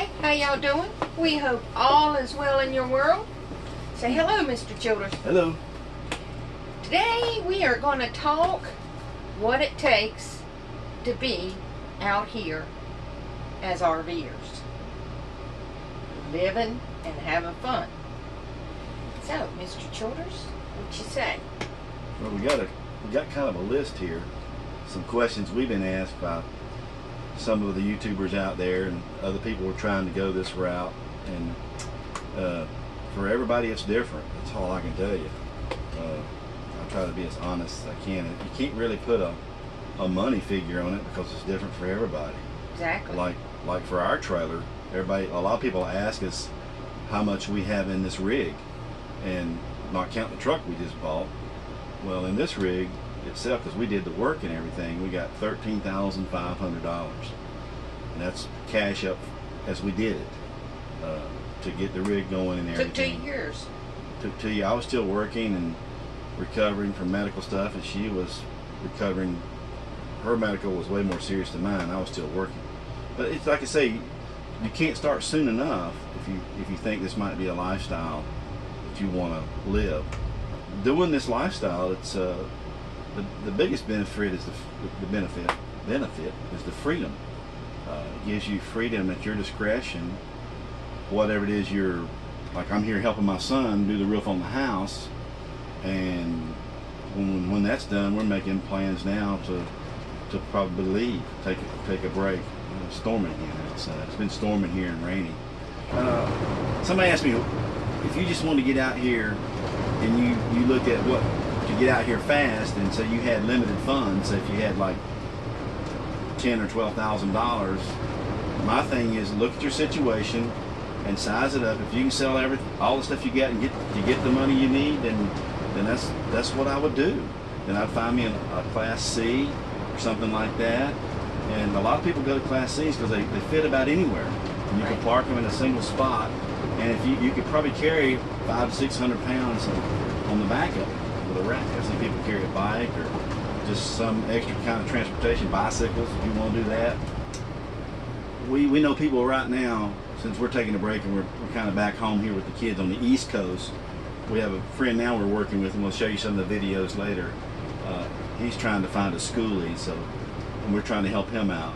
Hi, how y'all doing? We hope all is well in your world. Say hello, Mr. Childers. Hello. Today we are going to talk what it takes to be out here as RVers. Living and having fun. So, Mr. Childers, what you say? Well, we got kind of a list here. Some questions we've been asked by some of the YouTubers out there, and other people were trying to go this route, and for everybody it's different. That's all I can tell you. I try to be as honest as I can. You can't really put a money figure on it because it's different for everybody. Exactly. Like for our trailer, a lot of people ask us how much we have in this rig, and not counting the truck we just bought. Well, in this rig itself, because we did the work and everything, we got $13,500, and that's cash up as we did it to get the rig going and everything. Took 2 years. Took 2 years. I was still working and recovering from medical stuff, and she was recovering. Her medical was way more serious than mine. I was still working, but it's like I say, you can't start soon enough if you think this might be a lifestyle that you want to live. Doing this lifestyle, it's the biggest benefit is the benefit is the freedom. It gives you freedom at your discretion. Whatever it is you're, like I'm here helping my son do the roof on the house, and when that's done, we're making plans now to probably leave, take a break. It's storming here. It's been storming here and rainy. Somebody asked me if you just want to get out here and you looked at what to get out here fast, and so you had limited funds. So if you had like $10,000 or $12,000, my thing is look at your situation and size it up. If you can sell all the stuff you got and get the money you need, then that's what I would do. Then I'd find me a Class C or something like that. And a lot of people go to Class C's because they fit about anywhere. And you can park them in a single spot, and if you could probably carry 500 to 600 pounds on the back of it with a rack. I see people carry a bike or just some extra kind of transportation, bicycles if you want to do that. We know people right now, since we're taking a break and we're kind of back home here with the kids on the East Coast. We have a friend now we're working with, and we'll show you some of the videos later. He's trying to find a schoolie, and we're trying to help him out.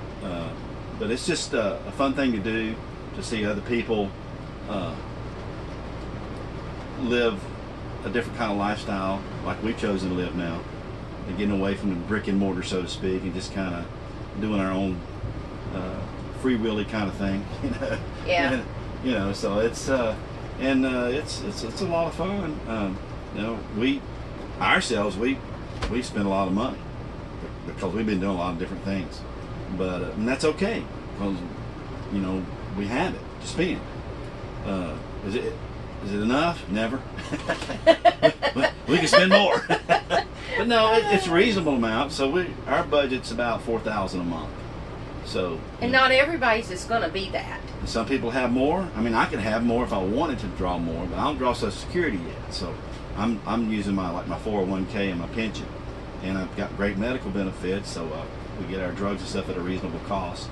But it's just a fun thing to do, to see other people live a different kind of lifestyle like we've chosen to live now, and getting away from the brick and mortar, so to speak, and just kind of doing our own free willy kind of thing, you know. Yeah. And, so it's it's a lot of fun. We spend a lot of money because we've been doing a lot of different things, but and that's okay because we have it to spend. Is it enough? Never. we can spend more, but no, it's a reasonable amount. So our budget's about $4,000 a month. So, and not everybody's is going to be that. Some people have more. I mean, I could have more if I wanted to draw more, but I don't draw Social Security yet. So I'm using my 401k and my pension, and I've got great medical benefits. So we get our drugs and stuff at a reasonable cost.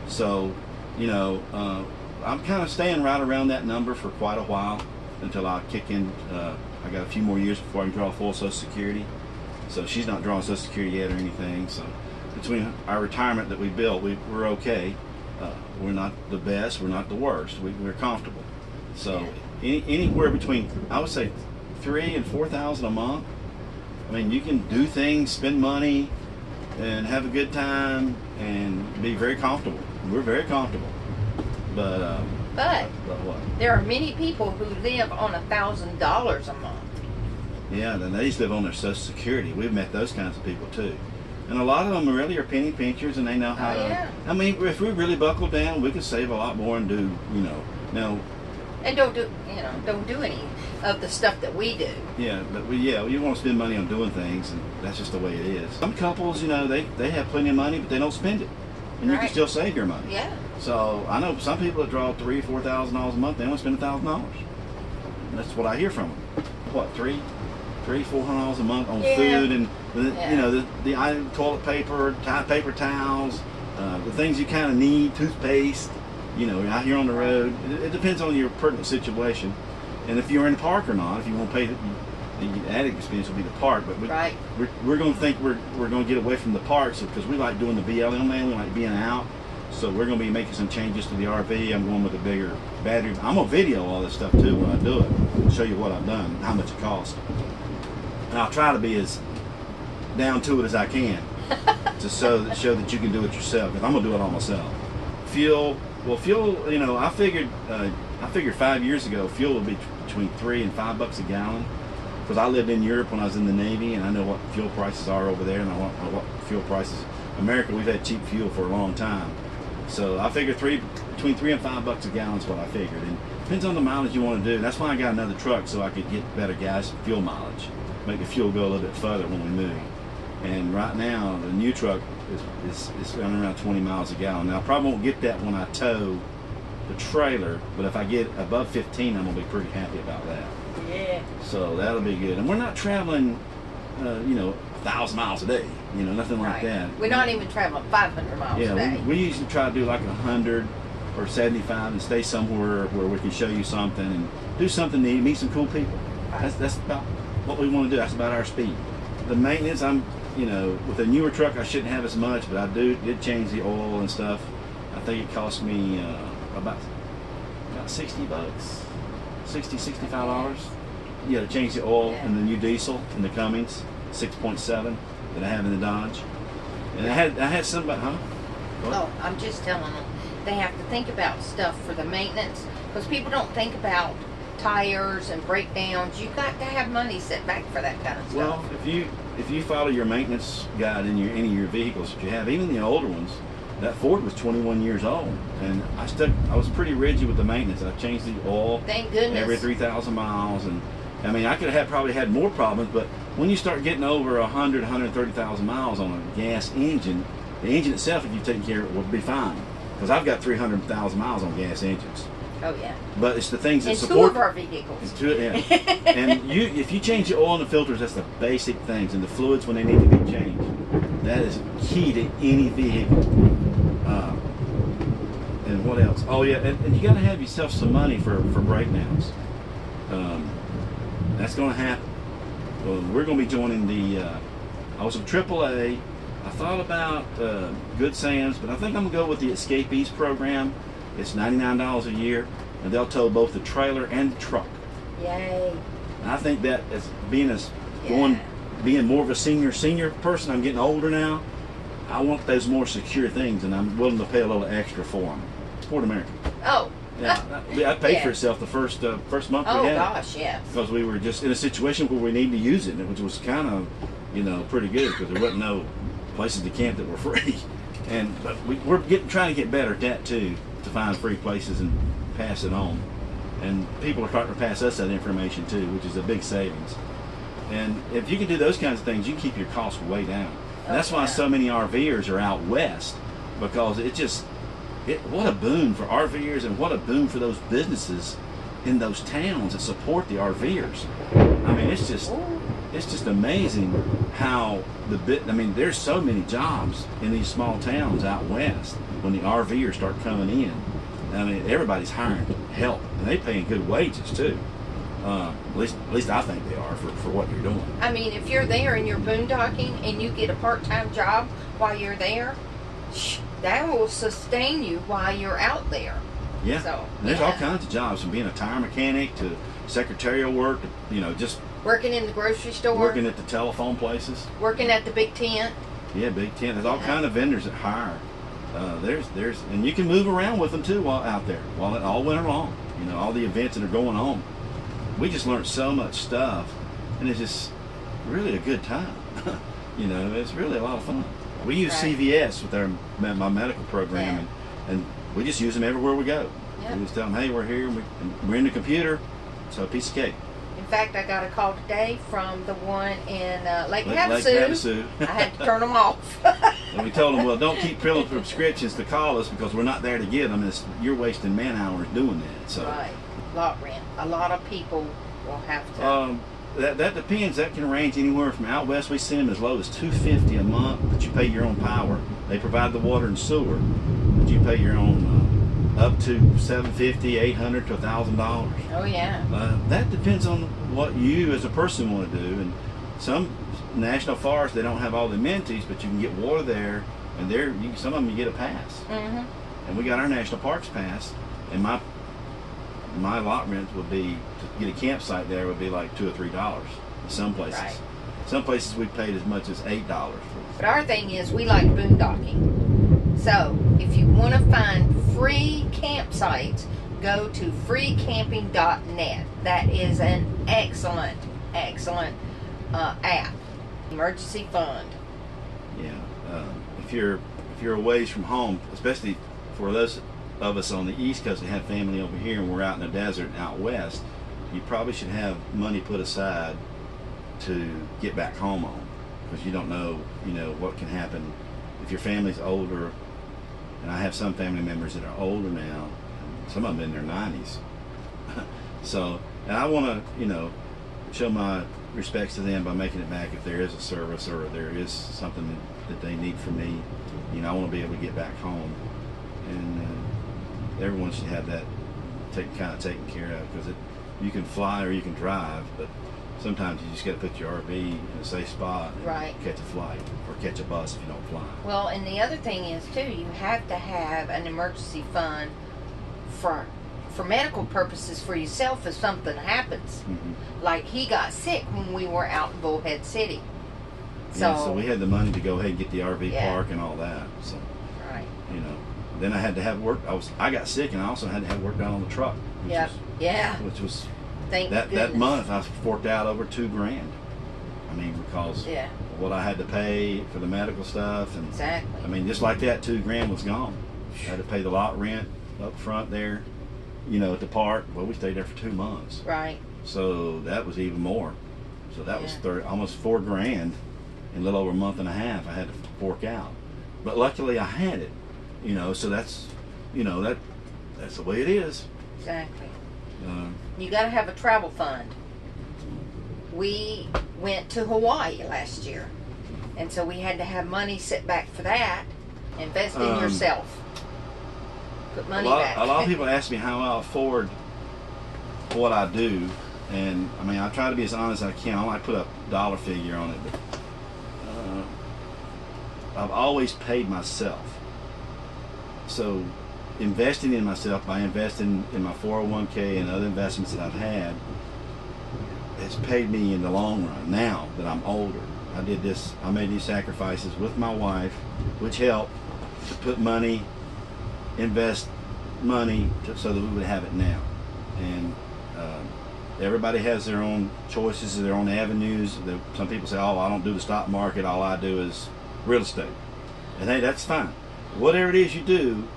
So I'm kind of staying right around that number for quite a while until I kick in. I got a few more years before I can draw full Social Security. So she's not drawing Social Security yet or anything. So between our retirement that we built, we're okay. We're not the best, we're not the worst. We're comfortable. So anywhere between, I would say, $3,000 and $4,000 a month. I mean, you can do things, spend money, and have a good time, and be very comfortable. We're very comfortable. But what? There are many people who live on $1,000 a month. Yeah, then they just live on their Social Security. We've met those kinds of people too. And a lot of them really are penny pinchers, and they know how to. Yeah. I mean, if we really buckle down, we could save a lot more and do, now. And don't do any of the stuff that we do. Yeah, but you want to spend money on doing things, and that's just the way it is. Some couples, they have plenty of money, but they don't spend it, and you can still save your money. Yeah. So I know some people that draw $3,000 or $4,000 a month, they only spend $1,000. That's what I hear from them. What, $300-$400 a month on food and the item, toilet paper, paper towels, the things you kind of need, toothpaste, You know, out here on the road, it depends on your pertinent situation, and if you're in the park or not. If you want to pay the added expense will be the park, but we're going to think we're going to get away from the parks because we like doing the BLM man, we like being out. So we're going to be making some changes to the RV. I'm going with a bigger battery. I'm going to video all this stuff too when I do it, show you what I've done, how much it costs. And I'll try to be as down to it as I can to show that you can do it yourself, because I'm going to do it all myself. Fuel, you know, I figured 5 years ago fuel would be between $3 and $5 a gallon, because I lived in Europe when I was in the Navy, and I know what fuel prices are over there, and I know what fuel prices. America, we've had cheap fuel for a long time, so I figured between $3 and $5 a gallon is what I figured. And depends on the mileage you want to do. That's why I got another truck, so I could get better gas fuel mileage, make the fuel go a little bit further when we move. And right now, the new truck is running around 20 miles a gallon. Now, I probably won't get that when I tow the trailer, but if I get above 15, I'm gonna be pretty happy about that. Yeah. So that'll be good. And we're not traveling, you know, 1,000 miles a day. You know, nothing like that. We're not even traveling 500 miles a day. We usually try to do like 100 or 75 and stay somewhere where we can show you something and do something neat, meet some cool people. That's about what we want to do. That's about our speed. The maintenance, you know, with a newer truck, I shouldn't have as much, but I did change the oil and stuff. I think it cost me about $60, $65. Yeah, to change the oil and the new diesel in the Cummins 6.7 that I have in the Dodge. And I had somebody, huh? What? Oh, I'm just telling them they have to think about stuff for the maintenance, because people don't think about tires and breakdowns. You got to have money set back for that kind of stuff. Well, if you follow your maintenance guide in any of your vehicles that you have, even the older ones, that Ford was 21 years old, and I was pretty rigid with the maintenance. I changed the oil every 3,000 miles, and I mean, I could have probably had more problems, but when you start getting over 100, 130,000 miles on a gas engine, the engine itself, if you've taken care of it, will be fine. Because I've got 300,000 miles on gas engines. Oh yeah. But it's the things that two support. of our vehicles. And if you change the oil and the filters, that's the basic things, and the fluids when they need to be changed. That is key to any vehicle. And what else? Oh yeah, and you got to have yourself some money for breakdowns. That's going to happen. We're going to be joining the. I was with AAA. I thought about Good Sam's, but I think I'm going to go with the Escapees program. It's $99 a year, and they'll tow both the trailer and the truck. Yay! And I think that as being more of a senior person, I'm getting older now. I want those more secure things, and I'm willing to pay a little extra for them. Support America. Oh. Yeah, I paid for itself the first month we had. Oh gosh, yes. Because we were just in a situation where we needed to use it, which was kind of, you know, pretty good because there wasn't no places to camp that were free. But we're trying to get better at that too, to find free places and pass it on. And people are starting to pass us that information too, which is a big savings. And if you can do those kinds of things, you can keep your costs way down. And that's why so many RVers are out west, because what a boon for RVers, and what a boon for those businesses in those towns that support the RVers. I mean, it's just amazing how there's so many jobs in these small towns out west when the RVers start coming in. I mean, everybody's hiring help, and they're paying good wages too. At least I think they are for what you're doing. I mean, if you're there and you're boondocking and you get a part-time job while you're there, that will sustain you while you're out there. Yeah. So, and there's all kinds of jobs, from being a tire mechanic to secretarial work to, just working in the grocery store, working at the telephone places, working at the big tent. Yeah, big tent. There's all kinds of vendors that hire. And you can move around with them too while out there, all winter long. All the events that are going on. We just learned so much stuff, and it's just really a good time. It's really a lot of fun. We use CVS with my medical program, and we just use them everywhere we go. Yep. We just tell them, hey, we're here, and we're in the computer, so a piece of cake. In fact, I got a call today from the one in Lake Havasu. I had to turn them off. And we told them, well, don't keep filling prescriptions to call us, because we're not there to get them. You're wasting man hours doing that. So. Right. Lot rent. A lot of people will have to. That depends. That can range anywhere from out west. We send them as low as $250 a month, but you pay your own power. They provide the water and sewer, but you pay your own up to $750, $800 to $1,000. Oh yeah. That depends on what you as a person want to do. And some national forests, they don't have all the amenities, but you can get water there, and some of them you get a pass. And we got our national parks pass, and my lot rent would be, to get a campsite there would be like $2 or $3 in some places. Right. Some places we paid as much as $8 for. But our thing is, we like boondocking. So if you want to find free campsites, go to freecamping.net. That is an excellent app. Emergency fund. Yeah. If you're a ways from home, especially for those of us on the East Coast that have family over here and we're out in the desert out west, you probably should have money put aside to get back home on, because you don't know, what can happen if your family's older. And I have some family members that are older now, and some of them in their 90s. So, and I want to, show my respects to them by making it back if there is a service or there is something that they need from me. I want to be able to get back home, and everyone should have that kind of taken care of, because you can fly or you can drive, but sometimes you just got to put your RV in a safe spot and catch a flight or catch a bus if you don't fly. Well, and the other thing is too, you have to have an emergency fund for medical purposes for yourself if something happens. Like he got sick when we were out in Bullhead City. So we had the money to go ahead and get the RV park and all that. So then I had to have work. I got sick, and I also had to have work done on the truck. Which was that month I forked out over $2,000. I mean, because what I had to pay for the medical stuff, and I mean, just like that, $2,000 was gone. I had to pay the lot rent up front there, at the park. Well, we stayed there for 2 months. Right. So that was even more. So that was almost $4,000 in a little over a month and a half. I had to fork out, but luckily I had it. So that's that's the way it is. Exactly. You got to have a travel fund. We went to Hawaii last year, and so we had to have money set back for that. Invest in yourself. Put money back. A lot of people ask me how I afford what I do, and I mean, I try to be as honest as I can. I don't like to put a dollar figure on it, but I've always paid myself. So investing in myself by investing in my 401k and other investments that I've had has paid me in the long run. Now that I'm older, I made these sacrifices with my wife, which helped to put money, invest money so that we would have it now. And everybody has their own choices, their own avenues. Some people say, I don't do the stock market, all I do is real estate. And hey, that's fine. Whatever it is you do,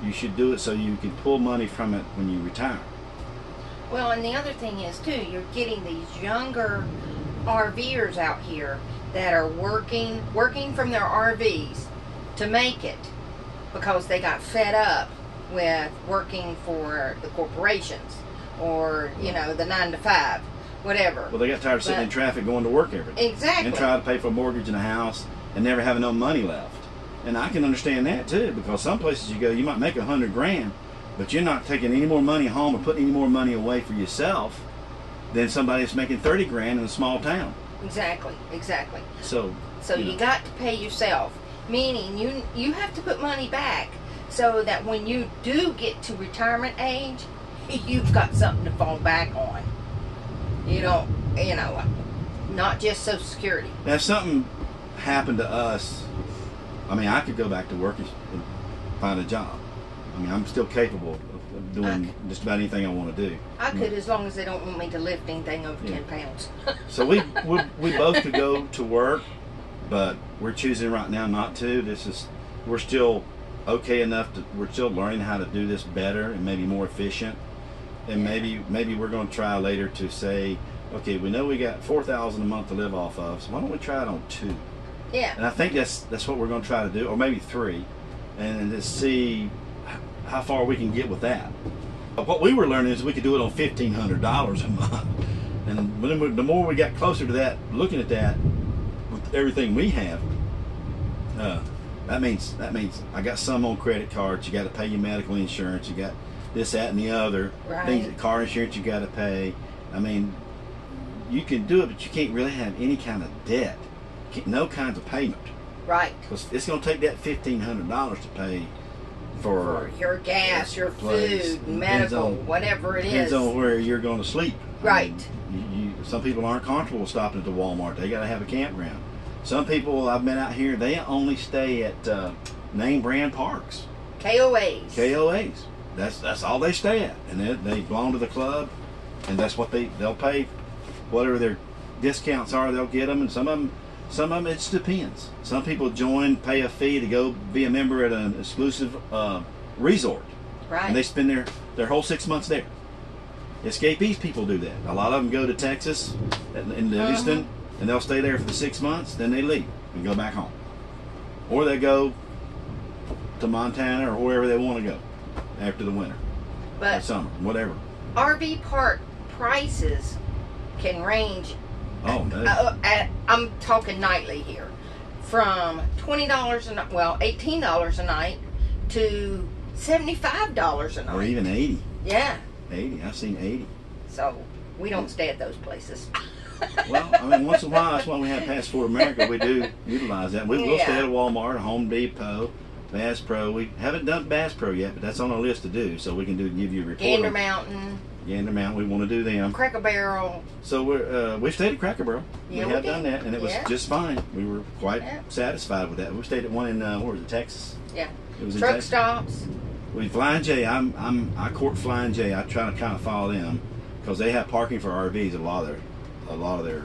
you should do it so you can pull money from it when you retire. Well, and the other thing is too, you're getting these younger RVers out here that are working from their RVs to make it, because they got fed up with working for the corporations or the 9 to 5, whatever. Well, they got tired of sitting in traffic going to work every day. Exactly. And trying to pay for a mortgage and a house and never having no money left. And I can understand that too, because some places you go, you might make $100,000, but you're not taking any more money home or putting any more money away for yourself than somebody that's making $30,000 in a small town. Exactly. So you got to pay yourself, meaning you have to put money back so that when you do get to retirement age, you've got something to fall back on. Not just Social Security. Now, if something happened to us, I mean, I could go back to work and find a job. I mean, I'm still capable of doing just about anything I want to do. I could, as long as they don't want me to lift anything over 10 pounds. So we both could go to work, but we're choosing right now not to. We're still okay enough we're still learning how to do this better and maybe more efficient. And maybe we're going to try later to say, okay, we know we got $4,000 a month to live off of, so why don't we try it on 2? Yeah. And I think that's what we're going to try to do, or maybe 3, and to see how far we can get with that. But what we were learning is we could do it on $1,500 a month, and the more we got closer to that, looking at that with everything we have, That means I got some on credit cards. You got to pay your medical insurance. You got this, that, and the other things. Car insurance you got to pay. I mean, you can do it, but you can't really have any kind of debt. No kinds of payment. Right. Because it's going to take that $1,500 to pay for your gas, your food, medical, whatever it is. Depends on where you're going to sleep. Right. I mean, some people aren't comfortable stopping at the Walmart. They got to have a campground. Some people I've been out here, they only stay at name brand parks. KOAs. KOAs. That's all they stay at, and they belong to the club, and that's what they'll pay. Whatever their discounts are, they'll get them, and some of them it just depends. Some people pay a fee to go be a member at an exclusive resort, right? And they spend their whole 6 months there. Escapees people do that. A lot of them go to Texas, in Livingston, and they'll stay there for the 6 months. Then they leave and go back home, or they go to Montana or wherever they want to go after the winter, or summer, whatever. RV park prices can range. Oh, I'm talking nightly here, from $20 a night, $18 a night to $75 a night, or even 80. Yeah, 80. I've seen 80. So we don't stay at those places. Well, I mean, once in a while, that's why we have Passport America. We do utilize that. We will stay at a Walmart, Home Depot, Bass Pro. We haven't done Bass Pro yet, but that's on our list to do, so we can give you a report. Gander Mountain, we want to do them. Cracker Barrel. So we've stayed at Cracker Barrel. Yeah, we have done that, and it was just fine. We were quite satisfied with that. We stayed at one in where was it, Texas? Yeah. It was in Truck Texas. stops. We Flying J. I court Flying J. I try to kind of follow them because they have parking for RVs. A lot of their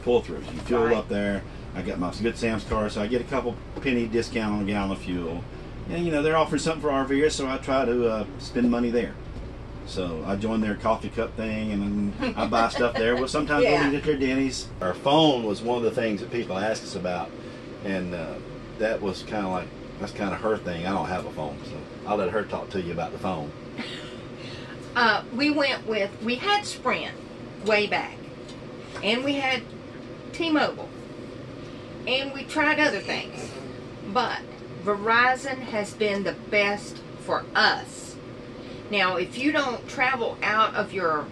pull-throughs. You fuel up there. I got my Good Sam's car, so I get a couple penny discount on a gallon of fuel. And they're offering something for RVers, so I try to spend money there. So I join their coffee cup thing, and then I buy stuff there. Well, sometimes we'll eat at their Denny's. Our phone was one of the things that people ask us about, and that was kind of that's kind of her thing. I don't have a phone, so I'll let her talk to you about the phone. We had Sprint way back, and we had T-Mobile, and we tried other things, but Verizon has been the best for us. Now, if you don't travel out of your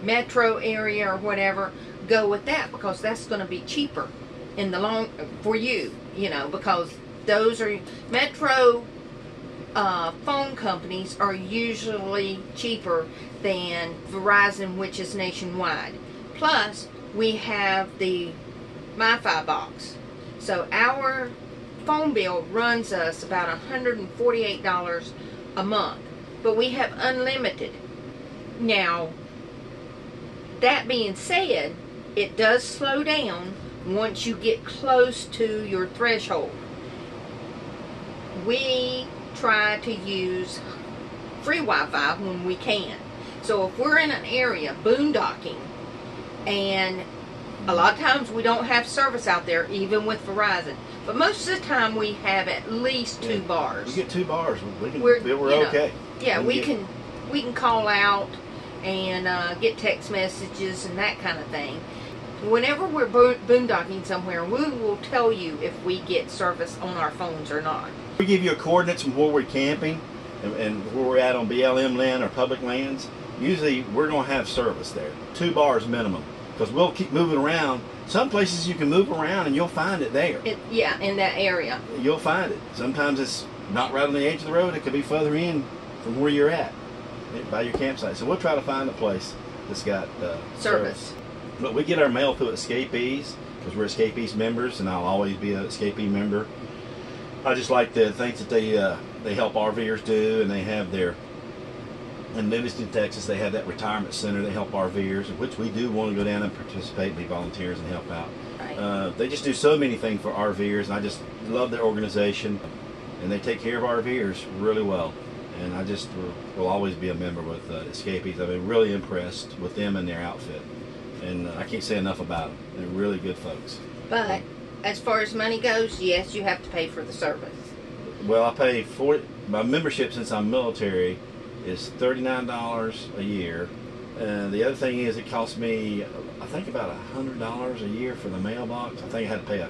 metro area or whatever, go with that, because that's going to be cheaper in the long for you, because those are metro phone companies are usually cheaper than Verizon, which is nationwide. Plus, we have the MiFi box, so our phone bill runs us about $148 a month, but we have unlimited. Now, that being said, it does slow down once you get close to your threshold. We try to use free Wi-Fi when we can. So if we're in an area boondocking, and a lot of times we don't have service out there, even with Verizon, but most of the time we have at least 2 bars. We get 2 bars. We're okay. Yeah, we can call out and get text messages and that kind of thing. Whenever we're boondocking somewhere, we will tell you if we get service on our phones or not. We give you a coordinates from where we're camping and where we're at on BLM land or public lands. Usually we're going to have service there. 2 bars minimum, because we'll keep moving around. Some places you can move around and you'll find it there. In that area. You'll find it. Sometimes it's not right on the edge of the road. It could be further in from where you're at, by your campsite. So we'll try to find a place that's got service. But we get our mail through Escapees, because we're Escapees members, and I'll always be an Escapee member. I just like the things that they help RVers do, and they have in Livingston, Texas, they have that retirement center. They help RVers, which we do want to go down and participate and be volunteers and help out. Right. They just do so many things for RVers, and I just love their organization, and they take care of RVers really well. And I just will always be a member with Escapees. I've been really impressed with them and their outfit, and I can't say enough about them. They're really good folks. But as far as money goes, yes, you have to pay for the service. Well, I pay for my membership since I'm military is $39 a year. And the other thing is, it costs me, I think, about $100 a year for the mailbox. I think I had to pay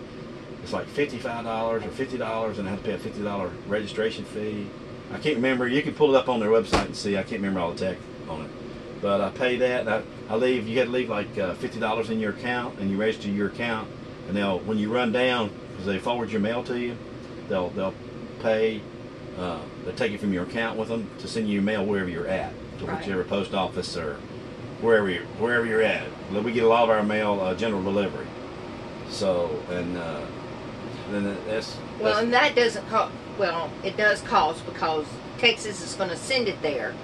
it's like $55 or $50, and I have to pay a $50 registration fee. I can't remember. You can pull it up on their website and see. I can't remember all the text on it. But I pay that, and I leave. You got to leave like $50 in your account, and you register your account, and they'll, when you run down, because they forward your mail to you, they'll pay. They'll take it from your account with them to send you your mail wherever you're at, to whichever post office or wherever you're at. We get a lot of our mail general delivery. So, and then that's and that doesn't cost. Well, it does cost because Texas is going to send it there.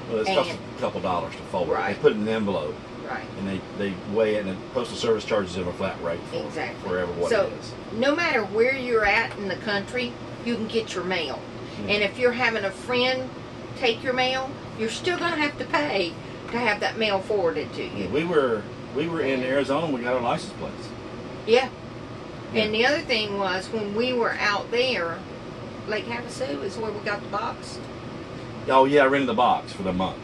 Well, it costs a couple dollars to forward. Right. They put it in an envelope. Right. And they weigh it, and the Postal Service charges them a flat rate for wherever what it is. No matter where you're at in the country, you can get your mail. Yeah. And if you're having a friend take your mail, you're still going to have to pay to have that mail forwarded to you. We were in Arizona and we got our license plates. Yeah. And the other thing was, when we were out there, Lake Havasu is where we got the box. Oh yeah, I rented the box for the month.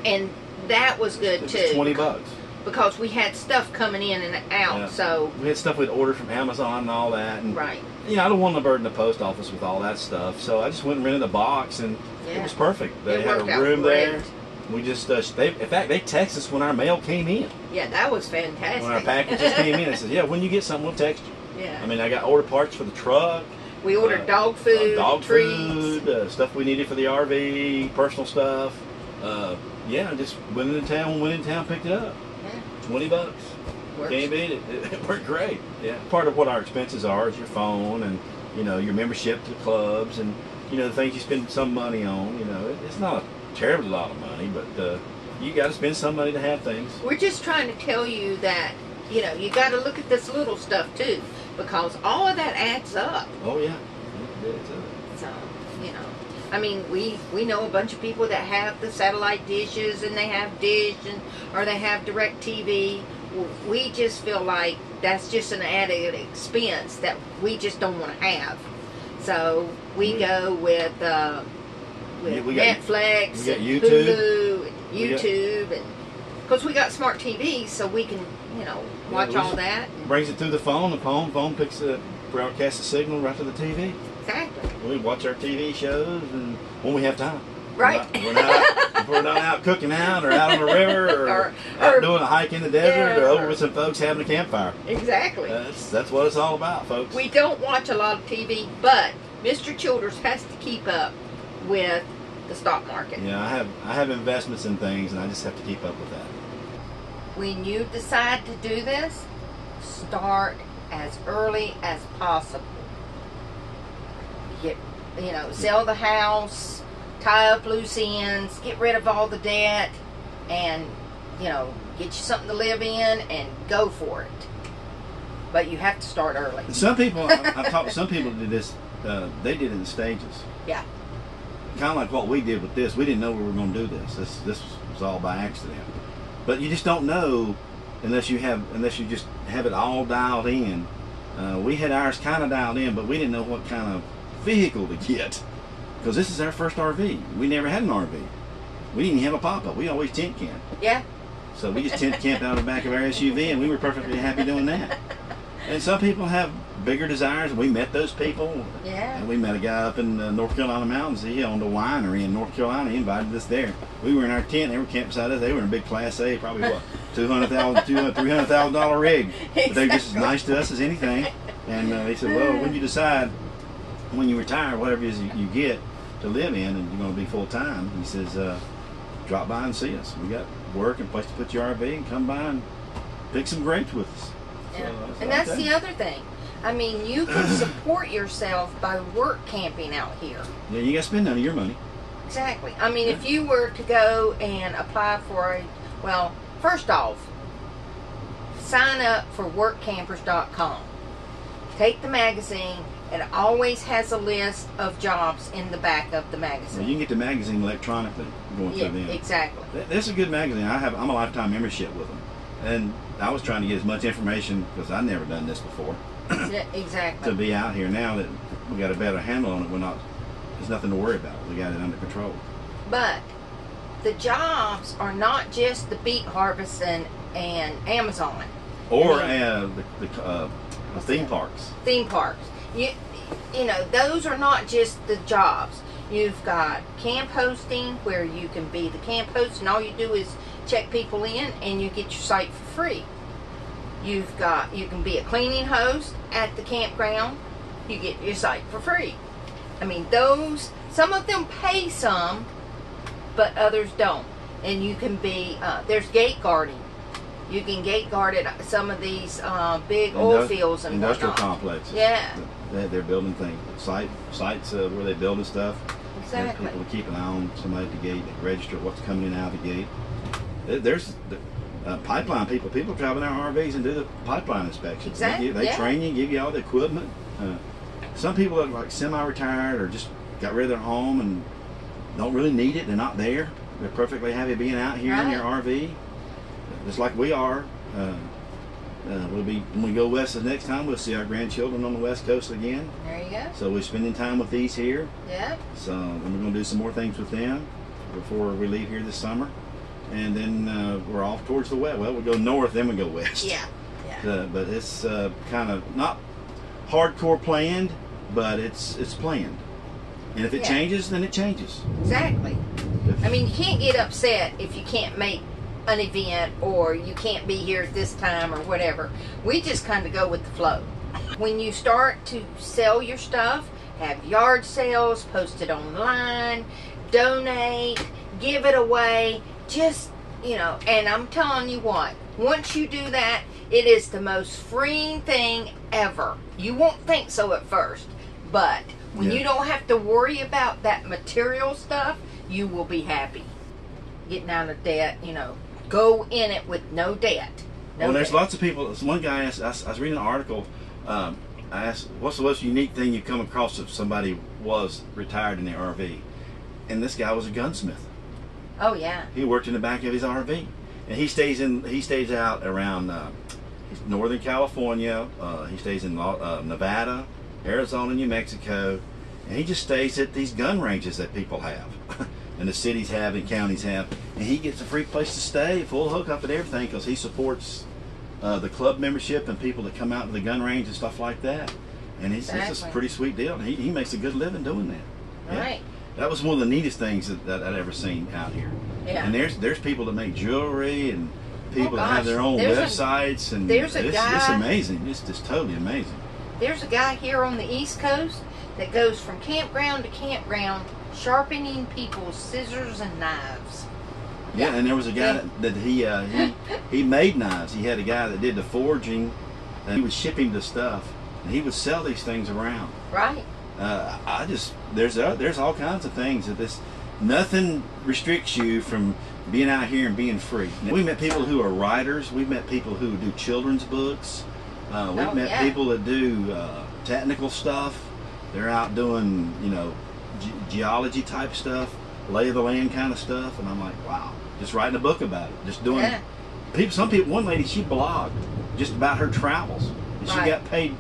And that was good It too. was $20. Because we had stuff coming in and out, so... We had stuff we'd ordered from Amazon and all that. And, right. I don't want to burden the post office with all that stuff, so I just went and rented a box, and it was perfect. They had a room there. We just, in fact, they texted us when our mail came in. Yeah, that was fantastic. When our packages came in, they said, yeah, when you get something, we'll text you. Yeah. I mean, I got ordered parts for the truck. We ordered dog food, treats. Stuff we needed for the RV, personal stuff. Just went into town, picked it up. Yeah. $20. Works. Can't beat it. It worked great. Yeah. Part of what our expenses are is your phone and, your membership to clubs and, the things you spend some money on. It's not a terribly lot of money, but you got to spend some money to have things. We're just trying to tell you that, you got to look at this little stuff too, because all of that adds up. Oh yeah. So, I mean, we know a bunch of people that have the satellite dishes, and they have Dish, or they have DirecTV. We just feel like that's just an added expense that we just don't want to have. So we go with Netflix, we got and Hulu, and YouTube, and because we got smart TVs, so we can watch all that. Brings it through the phone. The phone picks the broadcasts the signal right to the TV. Exactly. We watch our TV shows and when we have time. Right. We're not out cooking out or out on the river or out doing a hike in the desert or over with some folks having a campfire. Exactly. That's what it's all about, folks. We don't watch a lot of TV, but Mr. Childers has to keep up with the stock market. Yeah, I have investments in things, and I just have to keep up with that. When you decide to do this, start as early as possible. Sell the house, tie up loose ends, get rid of all the debt, and, get you something to live in and go for it. But you have to start early. Some people, I've talked to some people that did this, they did it in stages. Yeah. Kind of like what we did with this. We didn't know we were going to do this. This was all by accident. But you just don't know unless you just have it all dialed in. We had ours kind of dialed in, but we didn't know what kind of vehicle to get, because this is our first RV. We never had an RV. We didn't even have a pop-up. We always tent camp. Yeah. So we just tent camped out of the back of our SUV, and we were perfectly happy doing that. And some people have bigger desires. We met those people. Yeah. And we met a guy up in the North Carolina mountains. He owned a winery in North Carolina. He invited us there. We were in our tent. They were camped beside us. They were in a big Class A, probably what, $300,000 rig. But they were just as nice to us as anything. And they said, well, when you decide, when you retire, whatever it is you get to live in, and you're going to be full time, he says, drop by and see us. We got work and place to put your RV, and come by and pick some grapes with us. Yeah. So, and that's the other thing. I mean, you can support yourself by work camping out here. Yeah, you got to spend none of your money. Exactly. I mean, if you were to go and apply for first off, sign up for workcampers.com. Take the magazine. It always has a list of jobs in the back of the magazine. Well, you can get the magazine electronically going through them. Exactly. That's a good magazine. I'm a lifetime membership with them. And I was trying to get as much information, because I've never done this before. Exactly. To be out here now that we got a better handle on it, there's nothing to worry about. We got it under control. But the jobs are not just the beet harvesting and Amazon. Or Theme parks. Theme parks. You know, those are not just the jobs. You've got camp hosting, where you can be the camp host, and all you do is check people in, and you get your site for free. You can be a cleaning host at the campground. You get your site for free. I mean, some of them pay some, but others don't. And you can be, there's gate guarding. You can gate guard at some of these big oil fields and industrial whatnot. complexes. Yeah. They're building things. Sites where they building stuff. Exactly. People to keep an eye on somebody at the gate, register what's coming in and out of the gate. There's pipeline people. People travel in their RVs and do the pipeline inspections. Exactly. They train you, give you all the equipment. Some people are like semi-retired or just got rid of their home and don't really need it. They're not there. They're perfectly happy being out here in your RV, just like we are. We'll be, when we go west the next time, we'll see our grandchildren on the west coast again. There you go. So we're spending time with these here. Yeah. So then we're going to do some more things with them before we leave here this summer. And then we're off towards the west. Well, we go north, then we go west. Yeah. Yeah. But it's kind of not hardcore planned, but it's planned. And if it changes, then it changes. Exactly. I mean, you can't get upset if you can't make an event or you can't be here at this time or whatever. We just kind of go with the flow. When you start to sell your stuff, have yard sales, post it online, donate, give it away, just, you know, and I'm telling you what, once you do that, it is the most freeing thing ever. You won't think so at first, but when you don't have to worry about that material stuff, you will be happy. Getting out of debt, you know, go in it with no debt. Well, there's lots of people. One guy asked, I was reading an article, I asked, what's the most unique thing you come across if somebody was retired in their RV? And this guy was a gunsmith. Oh, yeah. He worked in the back of his RV. And he stays out around Northern California. He stays in Nevada, Arizona, New Mexico. And he just stays at these gun ranges that people have. And the cities have and counties have. And he gets a free place to stay, full hookup and everything, because he supports the club membership and people that come out to the gun range and stuff like that. And it's just a pretty sweet deal. And he makes a good living doing that. Yeah. Right. That was one of the neatest things that I'd ever seen out here. Yeah. And there's people that make jewelry and people that have their own websites. And there's a guy. It's amazing. It's just totally amazing. There's a guy here on the East Coast that goes from campground to campground sharpening people's scissors and knives. Yeah, and there was a guy that he made knives. He had a guy that did the forging, and he would ship him the stuff, and he would sell these things around. Right. There's all kinds of things that nothing restricts you from being out here and being free. We met people who are writers. We've met people who do children's books. We've met people that do technical stuff. They're out doing, you know, geology type stuff, lay of the land kind of stuff, and I'm like, wow, just writing a book about it, just doing one lady, she blogged just about her travels, and she got paid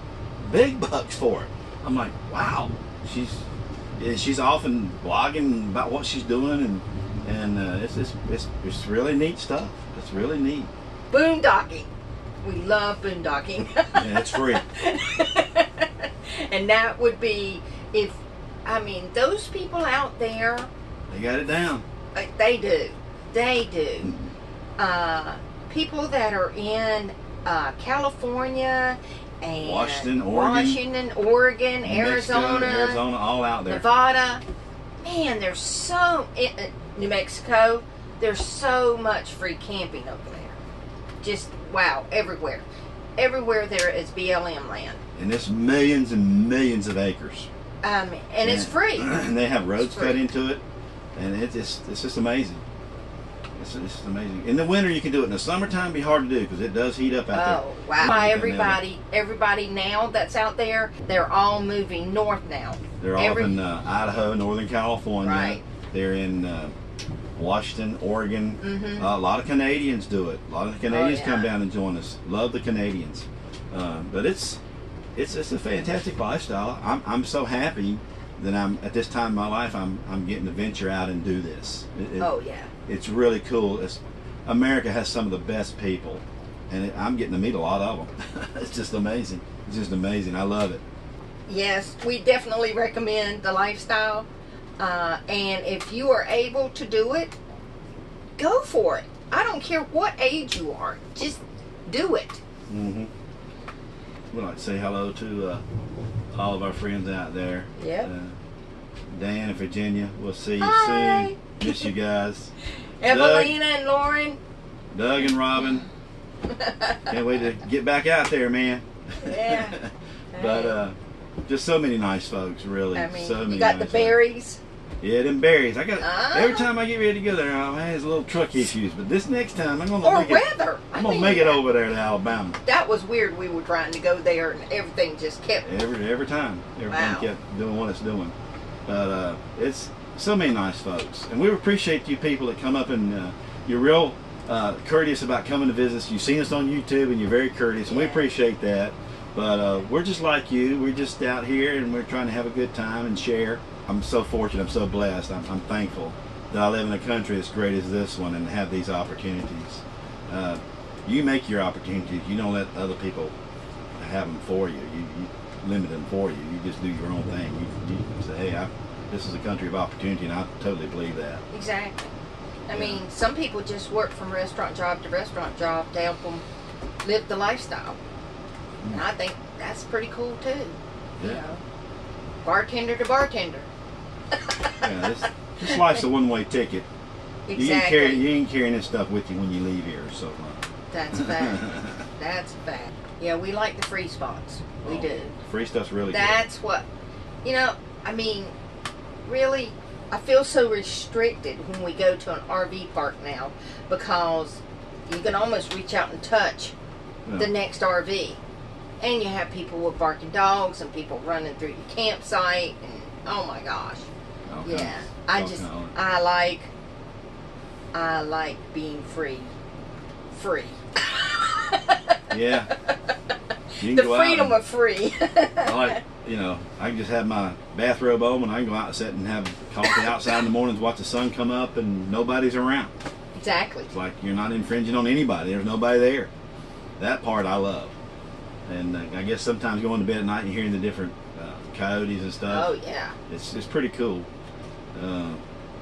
big bucks for it. I'm like, wow, she's often blogging about what she's doing, and it's really neat stuff. It's really neat. Boondocking, we love boondocking. Yeah, it's free. And that would be those people out there, they got it down. They do. People that are in California and Washington, Oregon, Arizona, all out there. Nevada. Man, there's New Mexico. There's so much free camping over there. Just wow, everywhere. Everywhere there is BLM land. And there's millions and millions of acres. And it's free. And they have roads cut into it, and it's just amazing. It's just amazing. In the winter you can do it. In the summertime it'd be hard to do because it does heat up out there. Oh wow! Everybody now that's out there, they're all moving north now. They're all up in Idaho, Northern California. Right. They're in Washington, Oregon. Mm-hmm. A lot of Canadians do it. A lot of the Canadians come down and join us. Love the Canadians. But it's a fantastic lifestyle. I'm so happy that I'm at this time in my life I'm getting to venture out and do this. It's really cool. America has some of the best people, and I'm getting to meet a lot of them. It's just amazing. It's just amazing. I love it. Yes, we definitely recommend the lifestyle. And if you are able to do it, go for it. I don't care what age you are. Just do it. Mm-hmm. We'd like to say hello to all of our friends out there. Yep. Dan and Virginia, we'll see you Hi. soon. Miss you guys. Evelina and Lauren. Doug and Robin. Can't wait to get back out there, man. Yeah. But just so many nice folks, really. I mean, so many you got nice the berries. Folks. Yeah, them berries. I got every time I get ready to go there, I have a little truck issues. But this next time, I'm gonna make it over there to Alabama. That was weird. We were trying to go there, and everything just kept every time. Everything kept doing what it's doing. But it's so many nice folks, and we appreciate you people that come up and you're real courteous about coming to visit us. You've seen us on YouTube, and you're very courteous, and we appreciate that. But we're just like you. We're just out here, and we're trying to have a good time and share. I'm so fortunate. I'm so blessed. I'm thankful that I live in a country as great as this one and have these opportunities. You make your opportunities. You don't let other people have them for you. You limit them for you. You just do your own thing. You say, hey, this is a country of opportunity, and I totally believe that. Exactly. I mean, some people just work from restaurant job to restaurant job to help them live the lifestyle. And I think that's pretty cool, too. Yeah. You know, bartender to bartender. Yeah, this life's a one-way ticket. Exactly. You ain't carrying this stuff with you when you leave here, so. That's a fact. That's a fact. Yeah, we like the free spots. We do. Free stuff's really good. That's what, I mean, really, I feel so restricted when we go to an RV park now because you can almost reach out and touch the next RV. And you have people with barking dogs and people running through your campsite and oh my gosh. Okay. Yeah. I like being free. Yeah. The freedom of free. I like, I can just have my bathrobe on and I can go out and sit and have coffee outside in the mornings, watch the sun come up and nobody's around. Exactly. It's like you're not infringing on anybody. There's nobody there. That part I love. And I guess sometimes going to bed at night and hearing the different coyotes and stuff. Oh, yeah. It's pretty cool.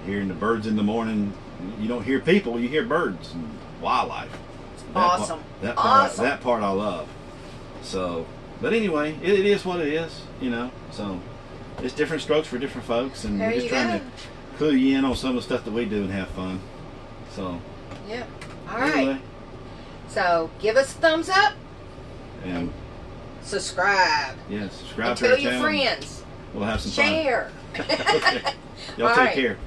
Hearing the birds in the morning. You don't hear people, you hear birds and wildlife. Awesome. That part I love. So, but anyway, it is what it is, So, it's different strokes for different folks. And we're just trying to clue you in on some of the stuff that we do and have fun. So, yeah. All right. So, give us a thumbs up. And subscribe. Yeah, subscribe and to our tell your channel. Friends. We'll have some Share. fun. Okay. Y'all take care.